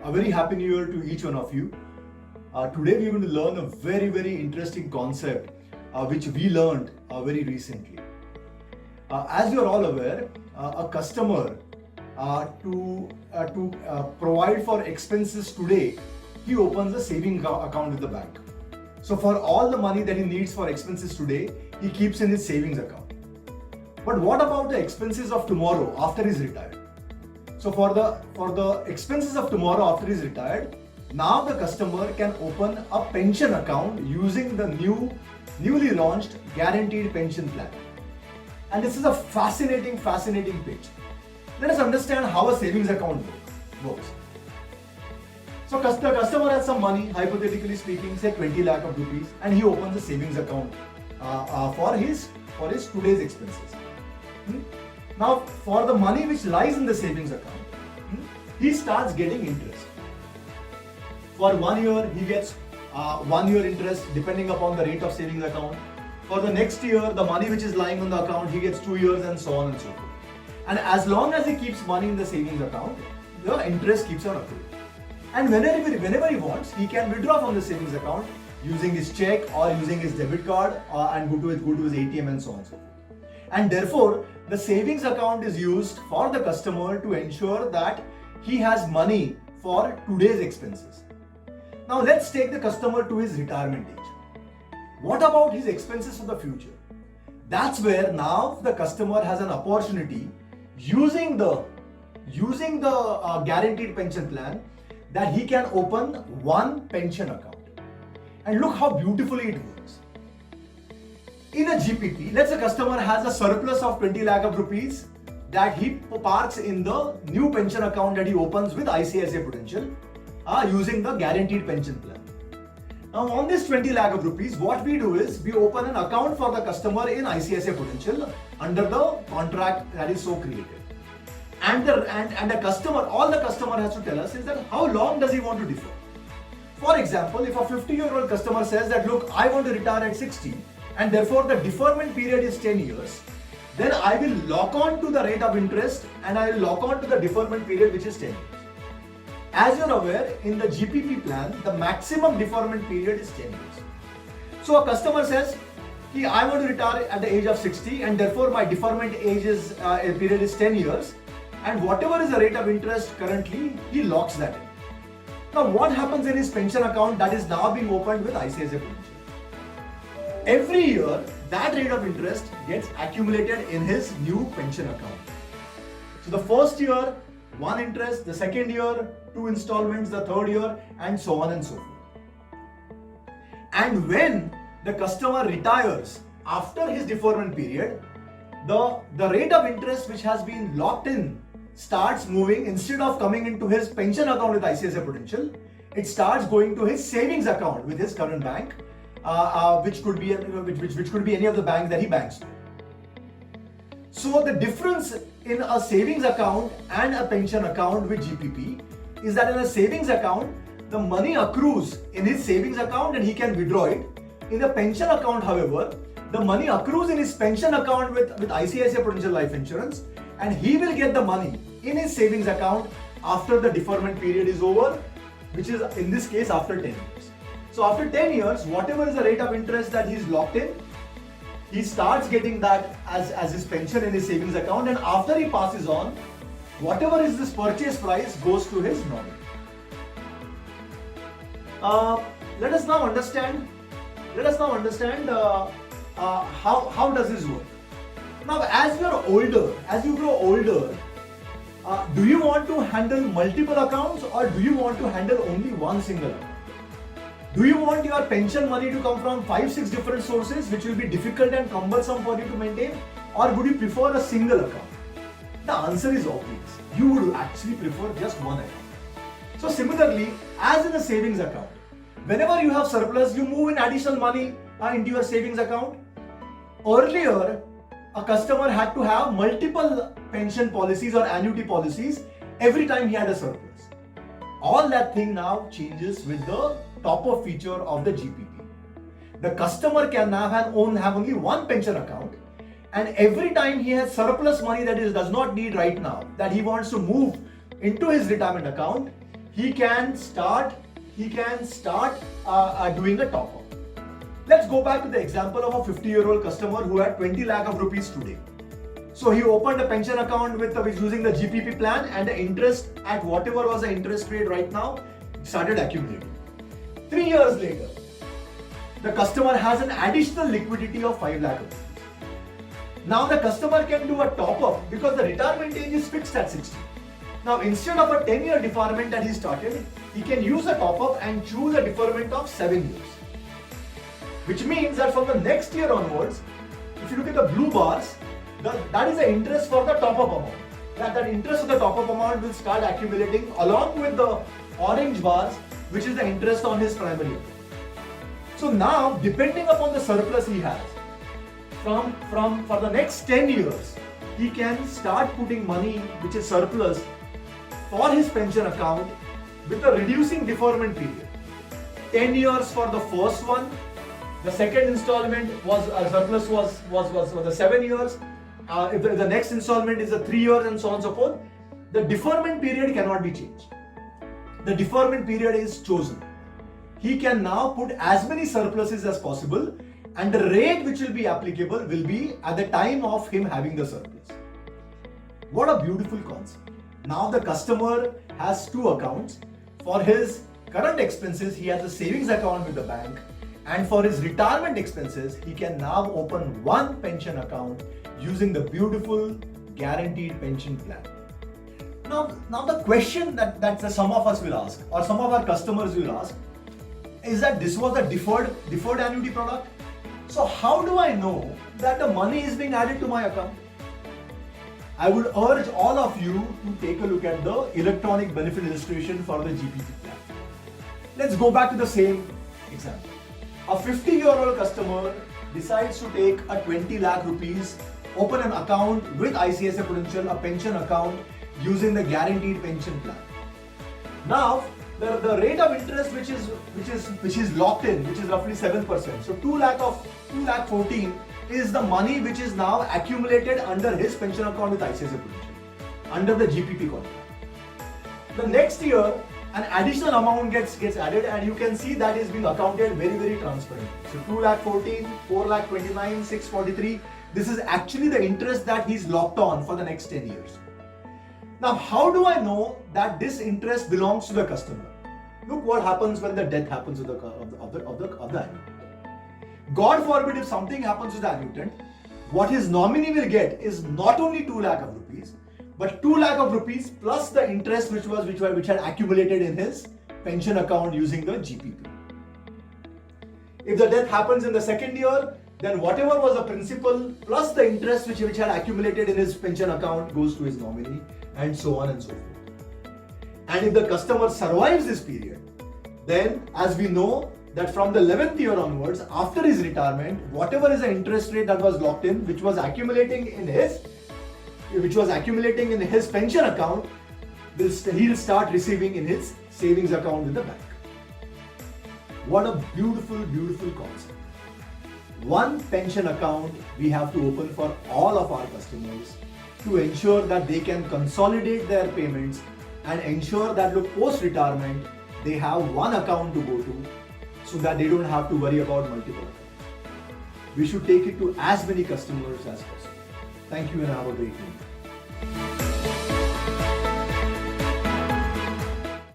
A very happy new year to each one of you. Today we're going to learn a very interesting concept which we learned very recently. As you are all aware, a customer to provide for expenses today, he opens a saving account with the bank. So for all the money that he needs for expenses today, he keeps in his savings account. But what about the expenses of tomorrow after he's retired? So for the expenses of tomorrow after he's retired, now the customer can open a pension account using the newly launched guaranteed pension plan. And this is a fascinating pitch. Let us understand how a savings account works. So the customer has some money, hypothetically speaking, say 20 lakh of rupees, and he opens a savings account for his today's expenses. Now, for the money which lies in the savings account, he starts getting interest. For 1 year, he gets 1 year interest depending upon the rate of savings account. For the next year, the money which is lying on the account, he gets 2 years and so on and so forth. And as long as he keeps money in the savings account, the interest keeps on accruing. And whenever he wants, he can withdraw from the savings account using his check or using his debit card and go to his ATM and so on and so forth. And therefore, the savings account is used for the customer to ensure that he has money for today's expenses. Now let's take the customer to his retirement age. What about his expenses for the future? That's where now the customer has an opportunity using the guaranteed pension plan that he can open one pension account. And look how beautifully it works. In a GPP, let's say a customer has a surplus of 20 lakh of rupees that he parks in the new pension account that he opens with ICICI Prudential using the guaranteed pension plan. Now on this 20 lakh of rupees, what we do is we open an account for the customer in ICICI Prudential under the contract that is so created. And the customer, all the customer has to tell us is that how long does he want to defer. For example, if a 50-year-old customer says that, look, I want to retire at 60 and therefore the deferment period is 10 years, then I will lock on to the rate of interest and I will lock on to the deferment period which is 10 years. As you're aware, in the GPP plan, the maximum deferment period is 10 years. So a customer says, I want to retire at the age of 60 and therefore my deferment period is 10 years. And whatever is the rate of interest currently, he locks that in. Now what happens in his pension account that is now being opened with ICICI Prudential? Every year, that rate of interest gets accumulated in his new pension account. So the first year, one interest, the second year, two installments, the third year, and so on and so forth. And when the customer retires after his deferment period, the rate of interest which has been locked in starts moving. Instead of coming into his pension account with ICICI Prudential, it starts going to his savings account with his current bank, which could be any of the banks that he banks to. So the difference in a savings account and a pension account with GPP is that in a savings account, the money accrues in his savings account and he can withdraw it. In the pension account, however, the money accrues in his pension account with ICICI Prudential Life Insurance, and he will get the money in his savings account after the deferment period is over, which is in this case after 10 years. So after 10 years, whatever is the rate of interest that he's locked in, he starts getting that as his pension in his savings account, and after he passes on, whatever is this purchase price goes to his nominee. Let us now understand how does this work. Now, as you grow older, do you want to handle multiple accounts or do you want to handle only one single account? Do you want your pension money to come from 5-6 different sources, which will be difficult and cumbersome for you to maintain, or would you prefer a single account? The answer is obvious. You would actually prefer just one account. So similarly, as in a savings account, whenever you have surplus, you move in additional money into your savings account. Earlier, a customer had to have multiple pension policies or annuity policies every time he had a surplus. All that thing now changes with the top-up feature of the GPP. The customer can now have only one pension account, and every time he has surplus money that he does not need right now, that he wants to move into his retirement account, he can start doing a top up. Let's go back to the example of a 50-year-old customer who had 20 lakh of rupees today. So he opened a pension account with using the GPP plan, and the interest at whatever was the interest rate right now started accumulating. 3 years later, the customer has an additional liquidity of 5 lakh rupees. Now the customer can do a top up because the retirement age is fixed at 60. Now instead of a 10-year deferment that he started, he can use a top up and choose a deferment of 7 years. Which means that from the next year onwards, if you look at the blue bars, that is the interest for the top up amount. That interest of the top up amount will start accumulating along with the orange bars, which is the interest on his primary account. So now, depending upon the surplus he has, for the next 10 years, he can start putting money which is surplus for his pension account with a reducing deferment period. 10 years for the first one, the second installment was surplus was the 7 years. If the next installment is the 3 years and so on and so forth, the deferment period cannot be changed. The deferment period is chosen. He can now put as many surpluses as possible, and the rate which will be applicable will be at the time of him having the surplus. What a beautiful concept. Now the customer has two accounts. For his current expenses, he has a savings account with the bank, and for his retirement expenses, he can now open one pension account using the beautiful guaranteed pension plan. Now the question that some of us will ask, or some of our customers will ask, is that this was a deferred annuity product. So how do I know that the money is being added to my account? I would urge all of you to take a look at the electronic benefit illustration for the GPP plan. Let's go back to the same example. A 50-year-old customer decides to take a 20 lakh rupees, open an account with ICICI Prudential, a pension account using the guaranteed pension plan. Now, the rate of interest which is locked in, which is roughly 7%. So 2 lakh 14 is the money which is now accumulated under his pension account with ICICI Prudential, under the GPP contract. The next year, an additional amount gets added, and you can see that is being accounted very, very transparently. So 2 lakh 14, 4 lakh 29, 643. This is actually the interest that he's locked on for the next 10 years. Now, how do I know that this interest belongs to the customer? Look what happens when the death happens of the annuitant. God forbid if something happens to the annuitant, what his nominee will get is not only 2 lakh of rupees, but 2 lakh of rupees plus the interest which had accumulated in his pension account using the GPP. If the death happens in the second year, then whatever was the principal plus the interest which had accumulated in his pension account goes to his nominee, and so on and so forth. And if the customer survives this period, then as we know that from the 11th year onwards, after his retirement, whatever is the interest rate that was locked in, which was accumulating in his pension account, he'll start receiving in his savings account with the bank. What a beautiful, beautiful concept. One pension account we have to open for all of our customers to ensure that they can consolidate their payments and ensure that post-retirement they have one account to go to, so that they don't have to worry about multiple accounts. We should take it to as many customers as possible. Thank you and have a great day.